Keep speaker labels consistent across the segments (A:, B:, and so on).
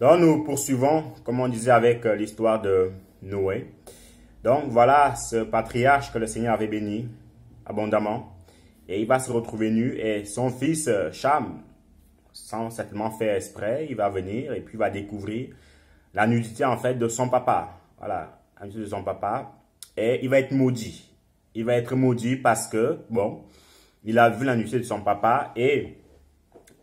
A: Donc, nous poursuivons, comme on disait, avec l'histoire de Noé. Donc, voilà ce patriarche que le Seigneur avait béni abondamment. Et il va se retrouver nu. Et son fils, Cham, sans certainement faire exprès, il va venir et puis il va découvrir la nudité, en fait, de son papa. Voilà, la nudité de son papa. Et il va être maudit. Il va être maudit parce que, bon, il a vu la nudité de son papa. Et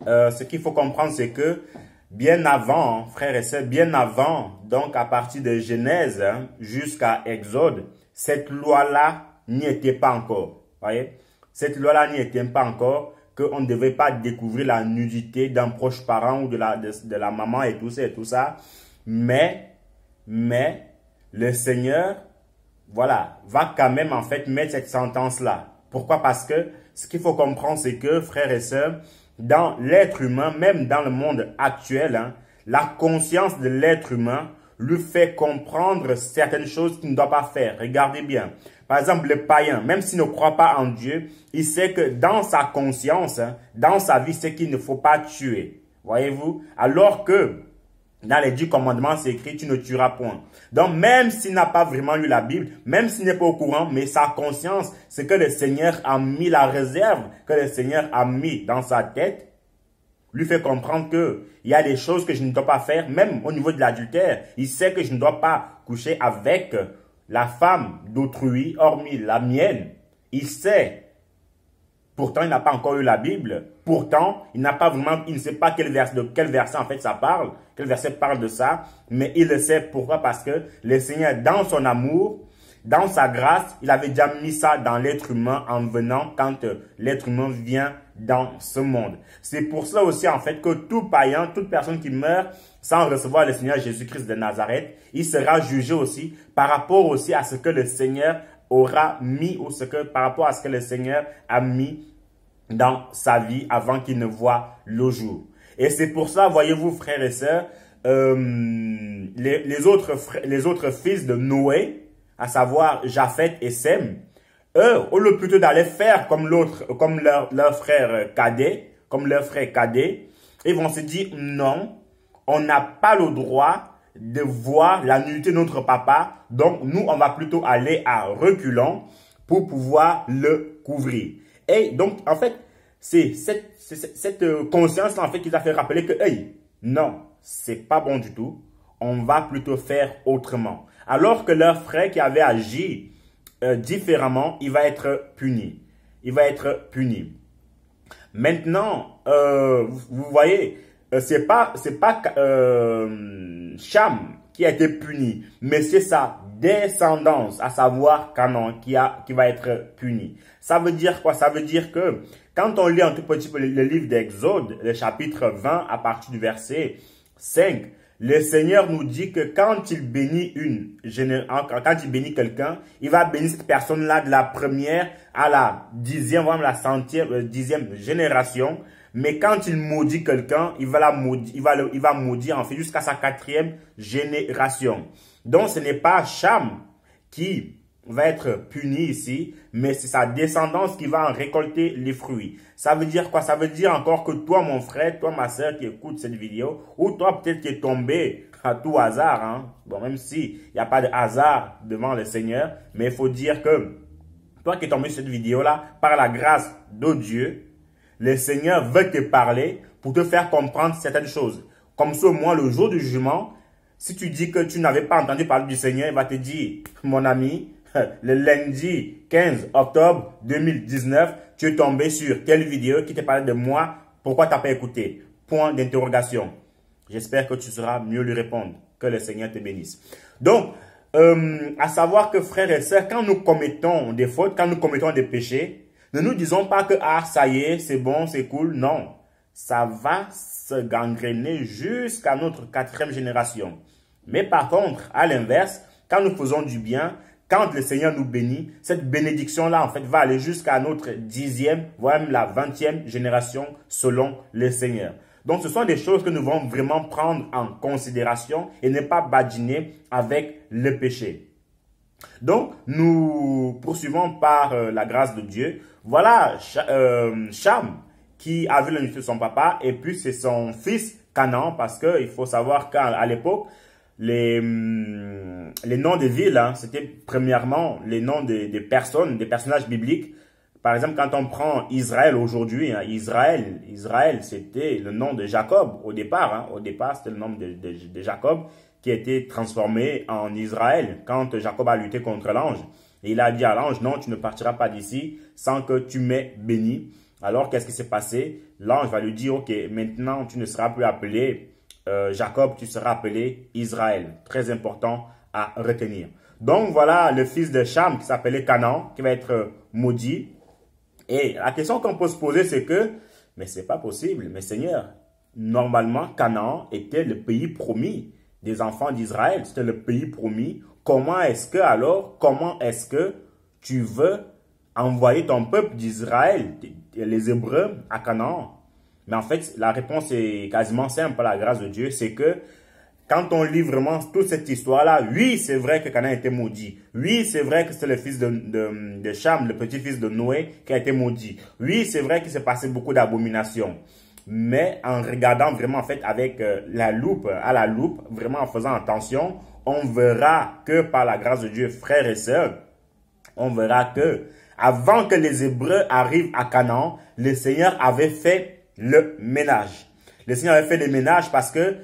A: ce qu'il faut comprendre, c'est que bien avant, frères et sœurs, bien avant, donc à partir de Genèse jusqu'à Exode, cette loi-là n'y était pas encore. Voyez? Cette loi-là n'y était pas encore, qu'on ne devait pas découvrir la nudité d'un proche parent ou de la maman et tout ça et tout ça. Mais le Seigneur, voilà, va quand même en fait mettre cette sentence-là. Pourquoi? Parce que ce qu'il faut comprendre, c'est que, frères et sœurs, dans l'être humain, même dans le monde actuel, la conscience de l'être humain lui fait comprendre certaines choses qu'il ne doit pas faire. Regardez bien. Par exemple, le païen, même s'il ne croit pas en Dieu, il sait que dans sa conscience, dans sa vie, c'est qu'il ne faut pas tuer. Voyez-vous? Alors que dans les 10 commandements, c'est écrit, tu ne tueras point. Donc, même s'il n'a pas vraiment lu la Bible, même s'il n'est pas au courant, mais sa conscience, c'est que le Seigneur a mis la réserve, que le Seigneur a mis dans sa tête, lui fait comprendre que il y a des choses que je ne dois pas faire, même au niveau de l'adultère. Il sait que je ne dois pas coucher avec la femme d'autrui, hormis la mienne. Il sait. Pourtant, il n'a pas encore lu la Bible. Pourtant, il n'a pas vraiment, il ne sait pas de quel verset en fait ça parle, quel verset parle de ça, mais il le sait. Pourquoi? Parce que le Seigneur, dans son amour, dans sa grâce, il avait déjà mis ça dans l'être humain en venant quand l'être humain vient dans ce monde. C'est pour ça aussi en fait que tout païen, toute personne qui meurt sans recevoir le Seigneur Jésus-Christ de Nazareth, il sera jugé aussi par rapport aussi à ce que le Seigneur aura mis ou par rapport à ce que le Seigneur a mis dans sa vie avant qu'il ne voie le jour. Et c'est pour ça, voyez-vous, frères et sœurs, les autres fils de Noé, à savoir Japheth et Sem, eux, au lieu plutôt d'aller faire comme leur frère cadet, ils vont se dire non, on n'a pas le droit de voir la nudité de notre papa, donc nous, on va plutôt aller à reculons pour pouvoir le couvrir. Et donc, en fait, c'est cette conscience en fait qui t'a fait rappeler que, hey, non, c'est pas bon du tout, on va plutôt faire autrement. Alors que leur frère qui avait agi différemment, il va être puni. Il va être puni. Maintenant, vous voyez, c'est pas Cham qui a été puni, mais c'est sa descendance, à savoir Canaan, qui va être puni. Ça veut dire quoi? Ça veut dire que quand on lit un tout petit peu le livre d'Exode, le chapitre 20, à partir du verset 5, le Seigneur nous dit que quand il bénit quelqu'un, il va bénir cette personne-là de la première à la 10e, voire la 10e génération. Mais quand il maudit quelqu'un, il va maudire en fait jusqu'à sa 4e génération. Donc ce n'est pas Cham qui va être puni ici, mais c'est sa descendance qui va en récolter les fruits. Ça veut dire quoi? Ça veut dire encore que toi, mon frère, toi, ma soeur qui écoute cette vidéo, ou toi peut-être qui est tombé à tout hasard, hein? Bon, même si il n'y a pas de hasard devant le Seigneur, mais il faut dire que toi qui es tombé sur cette vidéo-là, par la grâce de Dieu, le Seigneur veut te parler pour te faire comprendre certaines choses. Comme ça, moi, le jour du jugement, si tu dis que tu n'avais pas entendu parler du Seigneur, il va te dire, mon ami, le lundi 15 octobre 2019, tu es tombé sur telle vidéo qui te parlait de moi. Pourquoi tu n'as pas écouté? Point d'interrogation. J'espère que tu sauras mieux lui répondre. Que le Seigneur te bénisse. Donc, à savoir que frères et sœurs, quand nous commettons des fautes, quand nous commettons des péchés, ne nous disons pas que ah, ça y est, c'est bon, c'est cool. Non, ça va se gangréner jusqu'à notre 4e génération. Mais par contre, à l'inverse, quand nous faisons du bien, quand le Seigneur nous bénit, cette bénédiction-là, en fait, va aller jusqu'à notre 10e, voire même la 20e génération selon le Seigneur. Donc, ce sont des choses que nous devons vraiment prendre en considération et ne pas badiner avec le péché. Donc, nous poursuivons par la grâce de Dieu. Voilà Cham qui a vu la nudité de son papa et puis c'est son fils Canaan parce que il faut savoir qu'à l'époque, les noms des villes, hein, c'était premièrement les noms des personnes, des personnages bibliques. Par exemple, quand on prend Israël aujourd'hui, hein, Israël, c'était le nom de Jacob au départ. Hein, au départ, c'était le nom de Jacob qui a été transformé en Israël quand Jacob a lutté contre l'ange. Et il a dit à l'ange, non, tu ne partiras pas d'ici sans que tu m'aies béni. Alors, qu'est-ce qui s'est passé? L'ange va lui dire, ok, maintenant, tu ne seras plus appelé Jacob, tu seras appelé Israël. Très important à retenir. Donc, voilà le fils de Cham qui s'appelait Canaan, qui va être maudit. Et la question qu'on peut se poser, c'est que, mais c'est pas possible, mais Seigneur, normalement, Canaan était le pays promis des enfants d'Israël. C'était le pays promis. Comment est-ce que tu veux envoyer ton peuple d'Israël, les Hébreux, à Canaan? Mais en fait, la réponse est quasiment simple, par la grâce de Dieu, c'est que quand on lit vraiment toute cette histoire-là, oui, c'est vrai que Canaan était maudit. Oui, c'est vrai que c'est le fils de Cham, le petit-fils de Noé, qui a été maudit. Oui, c'est vrai qu'il s'est passé beaucoup d'abominations. Mais en regardant vraiment, en fait, avec la loupe, vraiment en faisant attention, on verra que par la grâce de Dieu, frères et sœurs, on verra que avant que les Hébreux arrivent à Canaan, le Seigneur avait fait le ménage. Le Seigneur avait fait le ménage parce que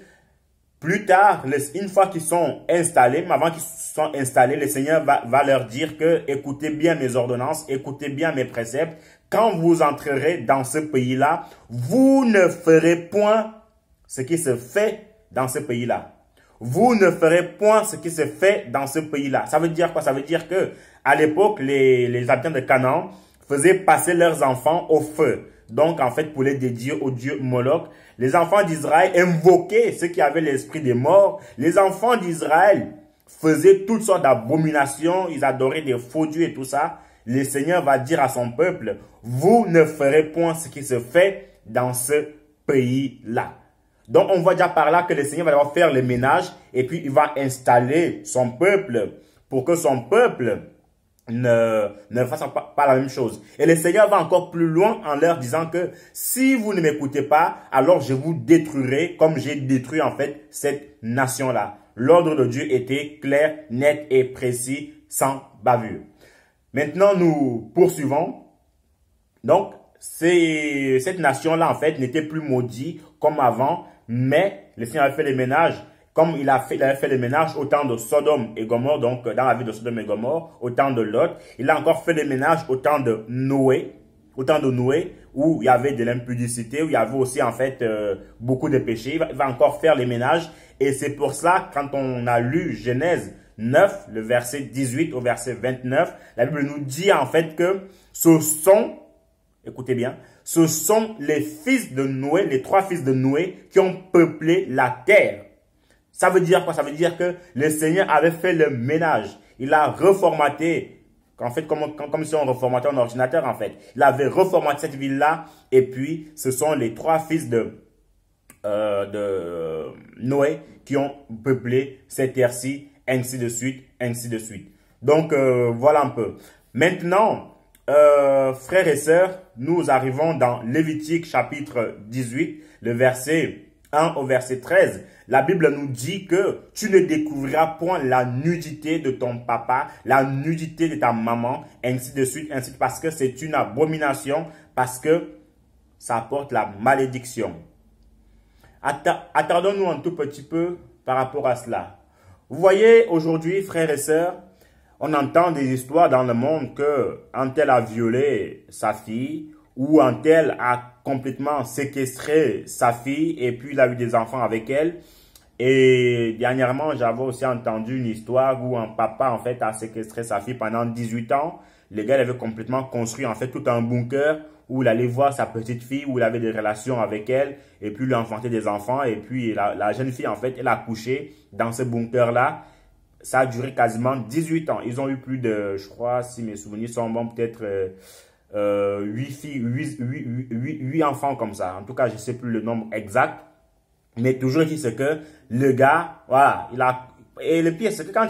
A: plus tard, une fois qu'ils sont installés, mais avant qu'ils soient installés, le Seigneur va leur dire que écoutez bien mes ordonnances, écoutez bien mes préceptes. Quand vous entrerez dans ce pays-là, vous ne ferez point ce qui se fait dans ce pays-là. Vous ne ferez point ce qui se fait dans ce pays-là. Ça veut dire quoi? Ça veut dire que à l'époque, les habitants de Canaan faisaient passer leurs enfants au feu. Donc, en fait, pour les dédier au dieu Moloch, les enfants d'Israël invoquaient ceux qui avaient l'esprit des morts. Les enfants d'Israël faisaient toutes sortes d'abominations. Ils adoraient des faux dieux et tout ça. Le Seigneur va dire à son peuple, vous ne ferez point ce qui se fait dans ce pays-là. Donc, on voit déjà par là que le Seigneur va devoir faire le ménage et puis il va installer son peuple pour que son peuple ne fasse pas la même chose. Et le Seigneur va encore plus loin en leur disant que si vous ne m'écoutez pas, alors je vous détruirai comme j'ai détruit en fait cette nation-là. L'ordre de Dieu était clair, net et précis, sans bavure. Maintenant, nous poursuivons. Donc, cette nation-là, en fait, n'était plus maudite comme avant, mais le Seigneur avait fait le ménage, comme il avait fait le ménage au temps de Sodome et Gomorrhe, donc dans la ville de Sodome et Gomorrhe, au temps de Lot. Il a encore fait le ménage au temps de Noé, où il y avait de l'impudicité, où il y avait aussi, en fait, beaucoup de péchés. Il va encore faire le ménage, et c'est pour cela, quand on a lu Genèse 9, le verset 18 au verset 29, la Bible nous dit en fait que ce sont, écoutez bien, ce sont les fils de Noé, les 3 fils de Noé qui ont peuplé la terre. Ça veut dire quoi? Ça veut dire que le Seigneur avait fait le ménage. Il a reformaté, en fait, comme si on reformatait un ordinateur en fait. Il avait reformaté cette ville-là et puis ce sont les 3 fils de Noé qui ont peuplé cette terre-ci, ainsi de suite, ainsi de suite. Donc, voilà un peu. Maintenant, frères et sœurs, nous arrivons dans Lévitique chapitre 18, le verset 1 au verset 13. La Bible nous dit que tu ne découvriras point la nudité de ton papa, la nudité de ta maman, ainsi de suite, parce que c'est une abomination, parce que ça apporte la malédiction. Attardons-nous un tout petit peu par rapport à cela. Vous voyez, aujourd'hui, frères et sœurs, on entend des histoires dans le monde que un tel a violé sa fille ou un tel a complètement séquestré sa fille et puis il a eu des enfants avec elle. Et dernièrement, j'avais aussi entendu une histoire où un papa, en fait, a séquestré sa fille pendant 18 ans. Le gars avait complètement construit, en fait, tout un bunker où il allait voir sa petite fille, où il avait des relations avec elle, et puis lui enfanter des enfants. Et puis la jeune fille, en fait, elle a accouché dans ce bunker-là. Ça a duré quasiment 18 ans. Ils ont eu plus de, je crois, si mes souvenirs sont bons, peut-être 8 enfants comme ça. En tout cas, je ne sais plus le nombre exact. Mais toujours dit c'est que le gars, voilà, il a... Et le pire, c'est que quand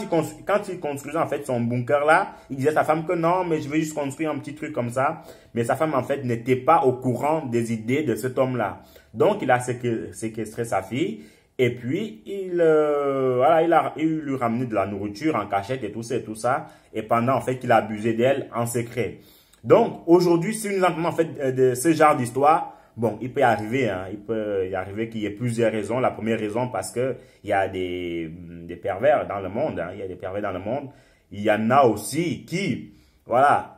A: il construisait en fait son bunker là, il disait à sa femme que non, mais je vais juste construire un petit truc comme ça. Mais sa femme en fait n'était pas au courant des idées de cet homme là. Donc, il a séquestré sa fille. Et puis, il lui ramené de la nourriture en cachette et tout ça. Et pendant, en fait, qu'il a abusé d'elle en secret. Donc, aujourd'hui, si nous entendons, en fait, de ce genre d'histoire, bon, il peut y arriver, hein, il peut y arriver qu'il y ait plusieurs raisons. La première raison, parce que il y a des pervers dans le monde, hein, il y a des pervers dans le monde. Il y en a aussi qui, voilà,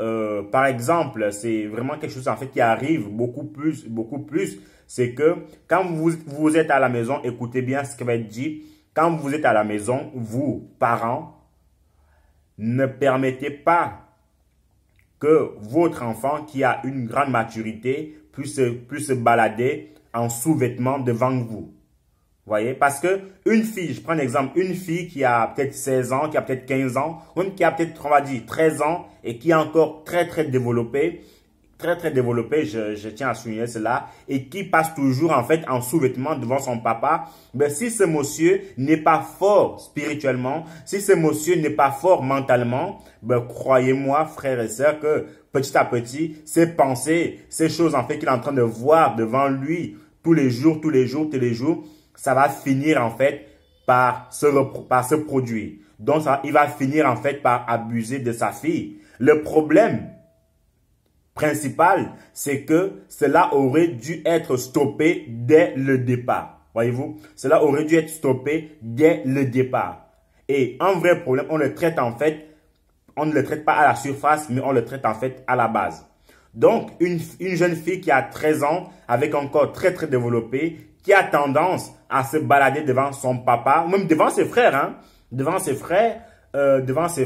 A: par exemple, c'est vraiment quelque chose, en fait, qui arrive beaucoup plus, c'est que quand vous êtes à la maison, écoutez bien ce qui va être dit. Quand vous êtes à la maison, vous, parents, ne permettez pas que votre enfant qui a une grande maturité puisse se balader en sous-vêtements devant vous. Voyez? Parce que une fille, je prends un exemple, une fille qui a peut-être 16 ans, qui a peut-être 15 ans, ou même qui a peut-être, on va dire, 13 ans et qui est encore très développée, je tiens à souligner cela, et qui passe toujours en fait en sous-vêtements devant son papa, ben si ce monsieur n'est pas fort spirituellement, si ce monsieur n'est pas fort mentalement, ben croyez-moi frères et sœurs que petit à petit, ces pensées, ces choses en fait qu'il est en train de voir devant lui tous les jours, ça va finir en fait par se produire. Donc il va finir en fait par abuser de sa fille. Le problème principal, c'est que cela aurait dû être stoppé dès le départ. Voyez-vous, cela aurait dû être stoppé dès le départ. Et un vrai problème, on le traite en fait, on ne le traite pas à la surface, mais on le traite en fait à la base. Donc, une jeune fille qui a 13 ans, avec un corps très développé, qui a tendance à se balader devant son papa, ou même devant ses frères, hein, devant ses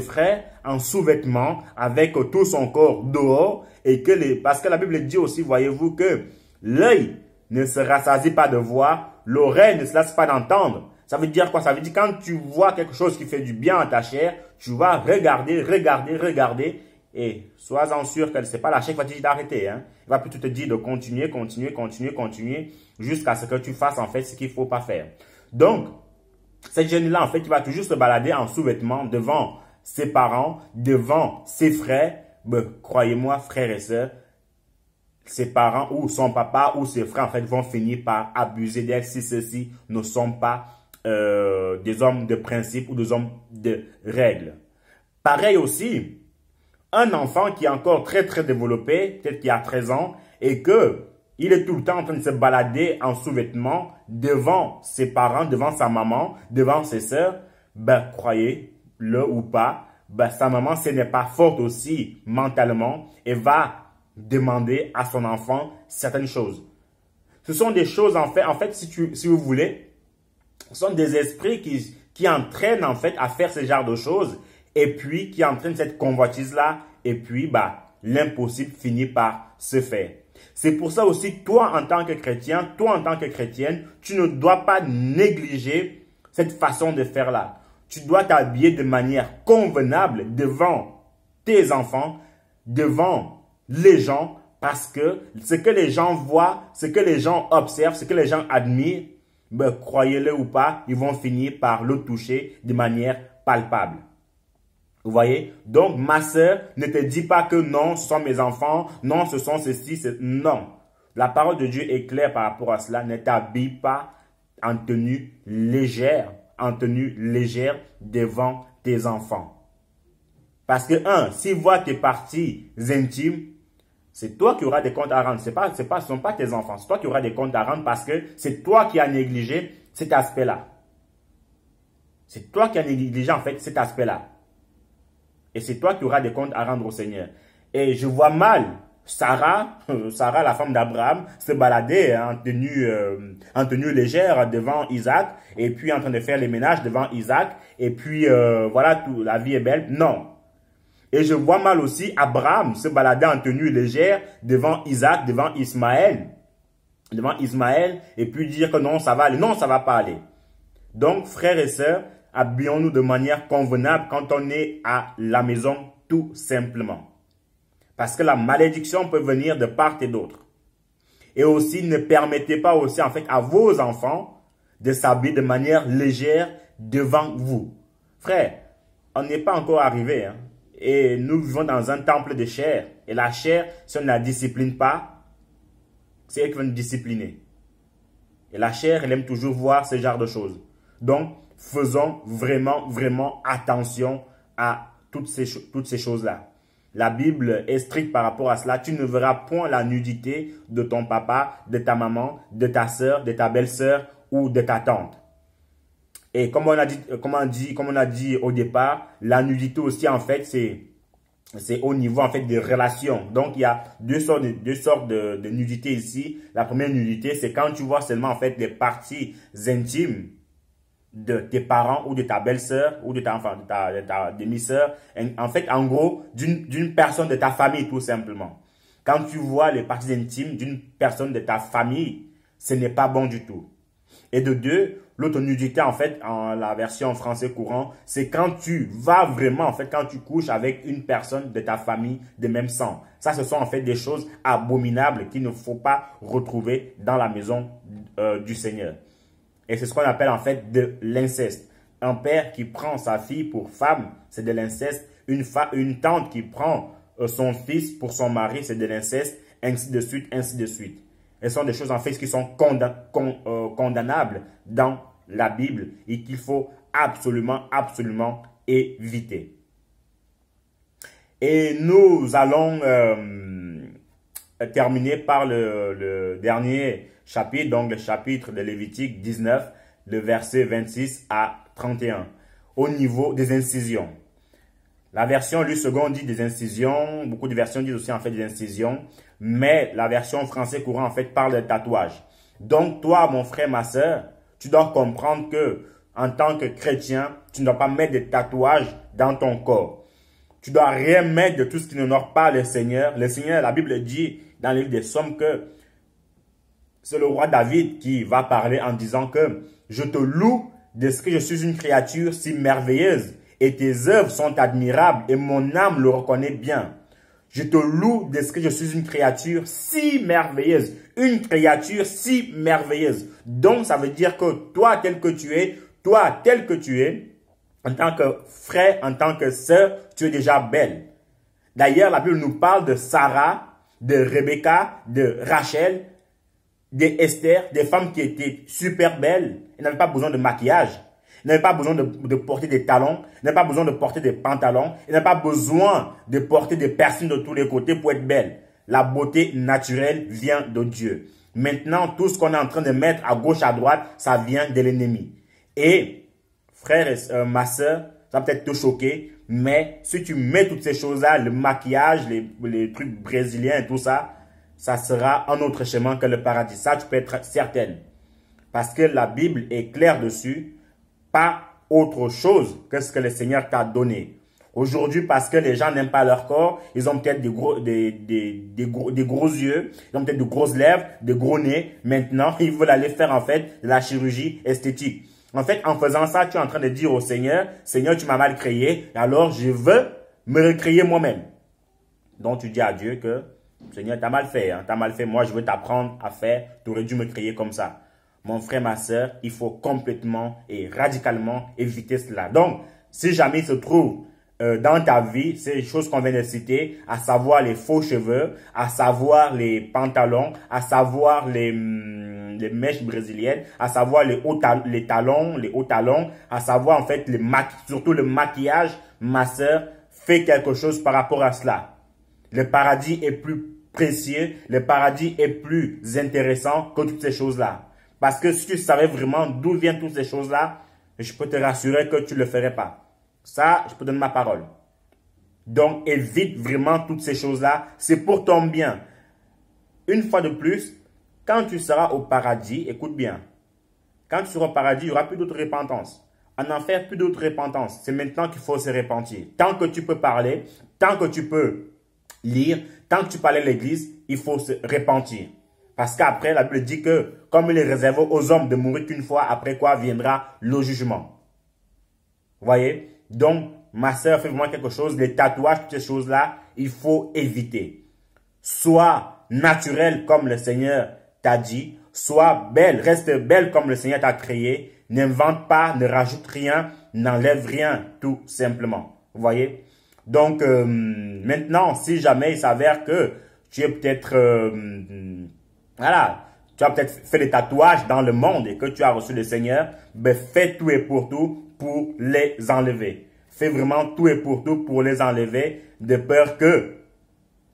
A: frères en sous-vêtements, avec tout son corps dehors, et parce que la Bible dit aussi, voyez-vous, que l'œil ne se rassasie pas de voir, l'oreille ne se lasse pas d'entendre. Ça veut dire quoi? Ça veut dire quand tu vois quelque chose qui fait du bien à ta chair, tu vas regarder, et sois-en sûr que ce n'est pas la chair qui va te dire d'arrêter. Hein. Il va plutôt te dire de continuer, jusqu'à ce que tu fasses en fait ce qu'il ne faut pas faire. Donc, cette jeune-là, en fait, qui va toujours se balader en sous-vêtements devant ses parents, devant ses frères, ben, croyez-moi, frères et sœurs, ses parents ou son papa ou ses frères, en fait, vont finir par abuser d'elle si ceux-ci ne sont pas des hommes de principe ou des hommes de règles. Pareil aussi, un enfant qui est encore très développé, peut-être qui a 13 ans, et que il est tout le temps en train de se balader en sous-vêtements devant ses parents, devant sa maman, devant ses sœurs, ben, croyez-le ou pas, ben, sa maman, ce n'est pas forte aussi mentalement et va demander à son enfant certaines choses. Ce sont des choses, en fait, si vous voulez, ce sont des esprits qui entraînent, en fait, à faire ce genre de choses et puis qui entraînent cette convoitise-là et puis, bah, l'impossible finit par se faire. C'est pour ça aussi, toi en tant que chrétien, toi en tant que chrétienne, tu ne dois pas négliger cette façon de faire là. Tu dois t'habiller de manière convenable devant tes enfants, devant les gens, parce que ce que les gens voient, ce que les gens observent, ce que les gens admirent, ben, croyez-le ou pas, ils vont finir par le toucher de manière palpable. Vous voyez? Donc, ma sœur, ne te dis pas que non, ce sont mes enfants, non, ce sont ceci, non. La parole de Dieu est claire par rapport à cela. Ne t'habille pas en tenue légère, devant tes enfants. Parce que, s'ils voient tes parties intimes, c'est toi qui auras des comptes à rendre. Ce ne sont pas tes enfants, c'est toi qui auras des comptes à rendre parce que c'est toi qui as négligé cet aspect-là. C'est toi qui as négligé, en fait, cet aspect-là. Et c'est toi qui auras des comptes à rendre au Seigneur. Et je vois mal Sarah, la femme d'Abraham, se balader en tenue légère devant Isaac, et puis en train de faire les ménages devant Isaac, et puis voilà, la vie est belle. Non. Et je vois mal aussi Abraham se balader en tenue légère devant Isaac, devant Ismaël, et puis dire que non, ça va aller. Non, ça va pas aller. Donc, frères et sœurs, habillons-nous de manière convenable quand on est à la maison, tout simplement. Parce que la malédiction peut venir de part et d'autre. Et aussi, ne permettez pas aussi, en fait, à vos enfants de s'habiller de manière légère devant vous. Frère, on n'est pas encore arrivé, hein. Et nous vivons dans un temple de chair. Et la chair, si on ne la discipline pas, c'est elle qui va nous discipliner. Et la chair, elle aime toujours voir ce genre de choses. Donc, faisons vraiment attention à toutes ces choses-là. La Bible est stricte par rapport à cela. Tu ne verras point la nudité de ton papa, de ta maman, de ta soeur, de ta belle-sœur ou de ta tante. Et comme on a dit au départ, la nudité aussi, en fait, c'est au niveau en fait des relations. Donc il y a deux sortes de nudité ici. La première nudité, c'est quand tu vois seulement en fait les parties intimes de tes parents ou de ta belle-sœur ou de ta demi-sœur. En fait, en gros, d'une personne de ta famille tout simplement. Quand tu vois les parties intimes d'une personne de ta famille, ce n'est pas bon du tout. Et de deux, l'autre nudité, en fait, en la version français courant, c'est quand tu vas vraiment, en fait, quand tu couches avec une personne de ta famille de même sang. Ça, ce sont en fait des choses abominables qu'il ne faut pas retrouver dans la maison du Seigneur. Et c'est ce qu'on appelle en fait de l'inceste. Un père qui prend sa fille pour femme, c'est de l'inceste. Une tante qui prend son fils pour son mari, c'est de l'inceste, ainsi de suite, ainsi de suite. Elles sont des choses en fait qui sont condamnables dans la Bible et qu'il faut absolument éviter. Et nous allons terminer par le dernier chapitre, donc le chapitre de Lévitique 19, le verset 26 à 31, au niveau des incisions. La version Lu Second dit des incisions, beaucoup de versions disent aussi en fait des incisions, mais la version français courant en fait parle de tatouage. Donc toi, mon frère, ma soeur, tu dois comprendre que en tant que chrétien, tu ne dois pas mettre de tatouages dans ton corps. Tu dois rien mettre de tout ce qui n'honore pas le Seigneur. Le Seigneur, la Bible dit dans le livre des Psaumes que c'est le roi David qui va parler en disant que je te loue de ce que je suis une créature si merveilleuse et tes œuvres sont admirables et mon âme le reconnaît bien. Je te loue de ce que je suis une créature si merveilleuse. Une créature si merveilleuse. Donc, ça veut dire que toi, tel que tu es, en tant que frère, en tant que sœur, tu es déjà belle. D'ailleurs, la Bible nous parle de Sarah, de Rebecca, de Rachel, d'Esther, des femmes qui étaient super belles. Elles n'avaient pas besoin de maquillage. Elles n'avaient pas besoin de porter des talons. Elles n'avaient pas besoin de porter des pantalons. Elles n'avaient pas besoin de porter des piercings de tous les côtés pour être belles. La beauté naturelle vient de Dieu. Maintenant, tout ce qu'on est en train de mettre à gauche, à droite, ça vient de l'ennemi. Et, frère et ma soeur, ça va peut-être te choquer, mais si tu mets toutes ces choses-là, le maquillage, les trucs brésiliens et tout ça, ça sera un autre chemin que le paradis. Ça, tu peux être certaine. Parce que la Bible est claire dessus, pas autre chose que ce que le Seigneur t'a donné. Aujourd'hui, parce que les gens n'aiment pas leur corps, ils ont peut-être des gros yeux, ils ont peut-être de grosses lèvres, de gros nez. Maintenant, ils veulent aller faire en fait de la chirurgie esthétique. En fait, en faisant ça, tu es en train de dire au Seigneur, Seigneur, tu m'as mal créé, alors je veux me recréer moi-même. Donc, tu dis à Dieu que, Seigneur, t'as mal fait, hein, t'as mal fait, moi je veux t'apprendre à faire, tu aurais dû me créer comme ça. Mon frère, ma soeur, il faut complètement et radicalement éviter cela. Donc, si jamais il se trouve dans ta vie, ces choses qu'on vient de citer, à savoir les faux cheveux, à savoir les pantalons, à savoir les mèches brésiliennes, à savoir les hauts talons, à savoir en fait surtout le maquillage, ma soeur, fais quelque chose par rapport à cela. Le paradis est plus précieux, le paradis est plus intéressant que toutes ces choses-là. Parce que si tu savais vraiment d'où viennent toutes ces choses-là, je peux te rassurer que tu ne le ferais pas. Ça, je peux donner ma parole. Donc, évite vraiment toutes ces choses-là. C'est pour ton bien. Une fois de plus, quand tu seras au paradis, écoute bien. Quand tu seras au paradis, il n'y aura plus d'autre repentance. En enfer, plus d'autre repentance. C'est maintenant qu'il faut se repentir. Tant que tu peux parler, tant que tu peux lire, tant que tu parles à l'église, il faut se repentir. Parce qu'après, la Bible dit que, comme il est réservé aux hommes de mourir qu'une fois, après quoi viendra le jugement. Vous voyez? Donc, ma soeur fait vraiment quelque chose, les tatouages, toutes ces choses-là, il faut éviter. Sois naturel comme le Seigneur t'a dit, sois belle, reste belle comme le Seigneur t'a créé, n'invente pas, ne rajoute rien, n'enlève rien, tout simplement. Vous voyez? Donc, maintenant, si jamais il s'avère que tu es peut-être... voilà, tu as peut-être fait des tatouages dans le monde et que tu as reçu le Seigneur, ben fais tout et pour tout pour les enlever. Fais vraiment tout et pour tout pour les enlever de peur que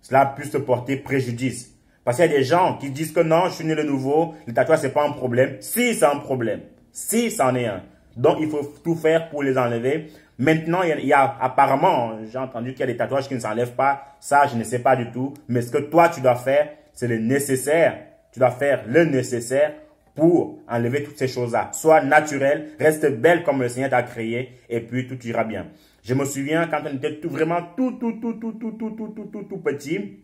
A: cela puisse te porter préjudice. Parce qu'il y a des gens qui disent que non, je suis né de nouveau, le tatouage c'est pas un problème. Si c'est un problème, si c'en est un. Donc il faut tout faire pour les enlever. Maintenant, il y a apparemment, j'ai entendu qu'il y a des tatouages qui ne s'enlèvent pas. Ça, je ne sais pas du tout. Mais ce que toi, tu dois faire, c'est le nécessaire. Tu dois faire le nécessaire pour enlever toutes ces choses-là. Sois naturel, reste belle comme le Seigneur t'a créé et puis tout ira bien. Je me souviens quand on était vraiment tout petit,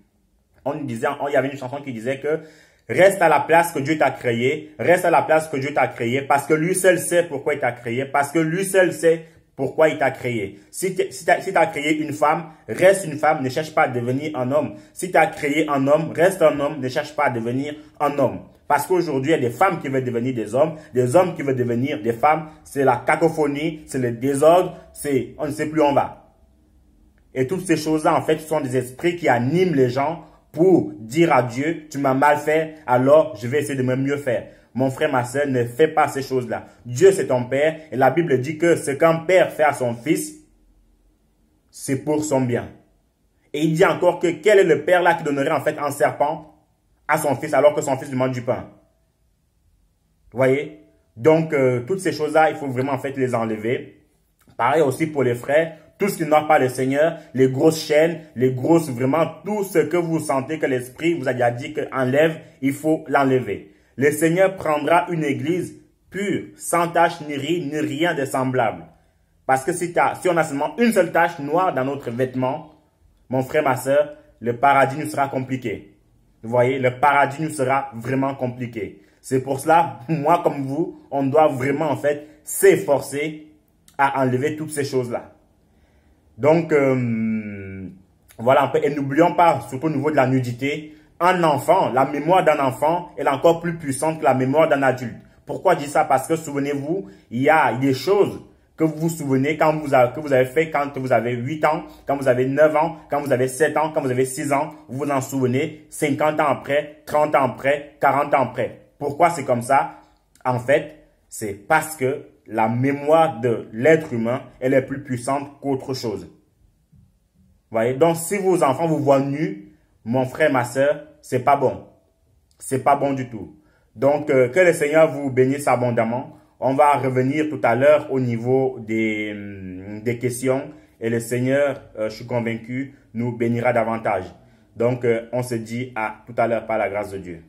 A: on disait, il y avait une chanson qui disait que reste à la place que Dieu t'a créé, reste à la place que Dieu t'a créé parce que lui seul sait pourquoi il t'a créé, parce que lui seul sait pourquoi il t'a créé. Si tu as créé une femme, reste une femme, ne cherche pas à devenir un homme. Si tu as créé un homme, reste un homme, ne cherche pas à devenir un homme. Parce qu'aujourd'hui, il y a des femmes qui veulent devenir des hommes qui veulent devenir des femmes. C'est la cacophonie, c'est le désordre, on ne sait plus où on va. Et toutes ces choses-là, en fait, sont des esprits qui animent les gens pour dire à Dieu, tu m'as mal fait, alors je vais essayer de me mieux faire. Mon frère, ma soeur, ne fais pas ces choses-là. Dieu, c'est ton Père. Et la Bible dit que ce qu'un père fait à son fils, c'est pour son bien. Et il dit encore que quel est le père là qui donnerait en fait un serpent à son fils alors que son fils lui demande du pain. Vous voyez? Donc, toutes ces choses-là, il faut vraiment en fait les enlever. Pareil aussi pour les frères. Tout ce qui n'honore pas le Seigneur, les grosses chaînes, les grosses, vraiment, tout ce que vous sentez que l'Esprit vous a déjà dit qu'enlève, il faut l'enlever. Le Seigneur prendra une église pure, sans tache ni rien de semblable. Parce que si on a seulement une seule tache noire dans notre vêtement, mon frère, ma soeur, le paradis nous sera compliqué. Vous voyez, le paradis nous sera vraiment compliqué. C'est pour cela, moi comme vous, on doit vraiment en fait s'efforcer à enlever toutes ces choses-là. Donc, voilà un peu. Et n'oublions pas, surtout au niveau de la nudité, un enfant, la mémoire d'un enfant, elle est encore plus puissante que la mémoire d'un adulte. Pourquoi je dis ça? Parce que souvenez-vous, il y a des choses que vous vous souvenez que vous avez fait quand vous avez 8 ans, quand vous avez 9 ans, quand vous avez 7 ans, quand vous avez 6 ans, vous vous en souvenez 50 ans après, 30 ans après, 40 ans après. Pourquoi c'est comme ça? En fait, c'est parce que la mémoire de l'être humain, elle est plus puissante qu'autre chose. Vous voyez? Donc, si vos enfants vous voient nus, mon frère, ma soeur, c'est pas bon. C'est pas bon du tout. Donc, que le Seigneur vous bénisse abondamment. On va revenir tout à l'heure au niveau des questions. Et le Seigneur, je suis convaincu, nous bénira davantage. Donc, on se dit à tout à l'heure par la grâce de Dieu.